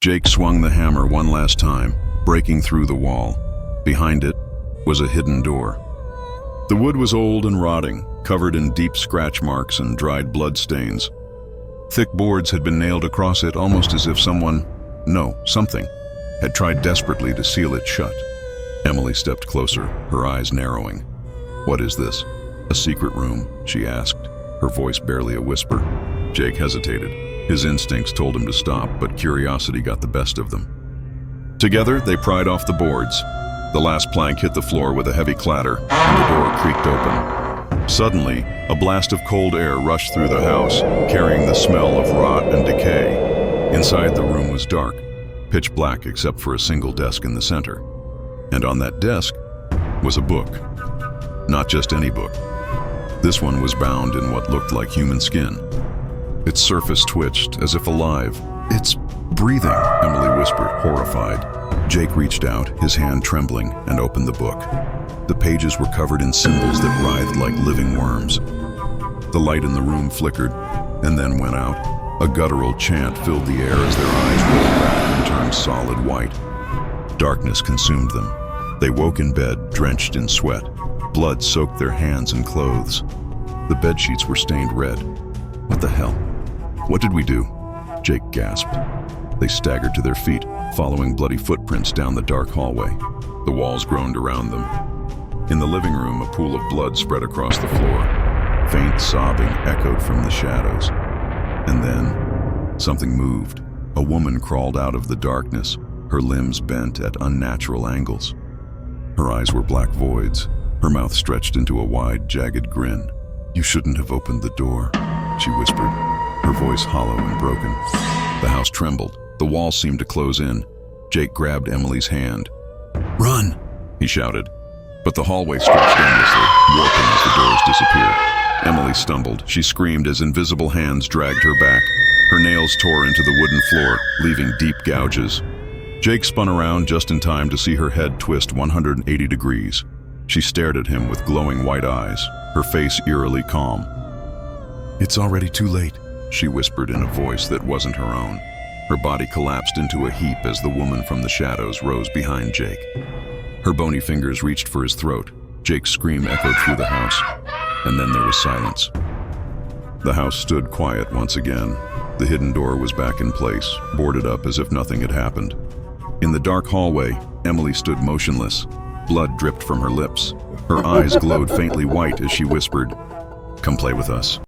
Jake swung the hammer one last time, breaking through the wall. Behind it was a hidden door. The wood was old and rotting, covered in deep scratch marks and dried blood stains. Thick boards had been nailed across it almost as if something, had tried desperately to seal it shut. Emily stepped closer, her eyes narrowing. "What is this? A secret room?" she asked, her voice barely a whisper. Jake hesitated. His instincts told him to stop, but curiosity got the best of them. Together, they pried off the boards. The last plank hit the floor with a heavy clatter, and the door creaked open. Suddenly, a blast of cold air rushed through the house, carrying the smell of rot and decay. Inside, the room was dark, pitch black except for a single desk in the center. And on that desk was a book. Not just any book. This one was bound in what looked like human skin. Its surface twitched, as if alive. "It's breathing," Emily whispered, horrified. Jake reached out, his hand trembling, and opened the book. The pages were covered in symbols that writhed like living worms. The light in the room flickered, and then went out. A guttural chant filled the air as their eyes rolled back and turned solid white. Darkness consumed them. They woke in bed, drenched in sweat. Blood soaked their hands and clothes. The bedsheets were stained red. "What the hell? What did we do?" Jake gasped. They staggered to their feet, following bloody footprints down the dark hallway. The walls groaned around them. In the living room, a pool of blood spread across the floor. Faint sobbing echoed from the shadows. And then, something moved. A woman crawled out of the darkness, her limbs bent at unnatural angles. Her eyes were black voids, her mouth stretched into a wide, jagged grin. "You shouldn't have opened the door," she whispered, her voice hollow and broken. The house trembled. The walls seemed to close in. Jake grabbed Emily's hand. "Run!" he shouted. But the hallway stretched endlessly, warping as the doors disappeared. Emily stumbled. She screamed as invisible hands dragged her back. Her nails tore into the wooden floor, leaving deep gouges. Jake spun around just in time to see her head twist 180 degrees. She stared at him with glowing white eyes, her face eerily calm. "It's already too late," she whispered in a voice that wasn't her own. Her body collapsed into a heap as the woman from the shadows rose behind Jake. Her bony fingers reached for his throat. Jake's scream echoed through the house, and then there was silence. The house stood quiet once again. The hidden door was back in place, boarded up as if nothing had happened. In the dark hallway, Emily stood motionless. Blood dripped from her lips. Her eyes glowed faintly white as she whispered, "Come play with us."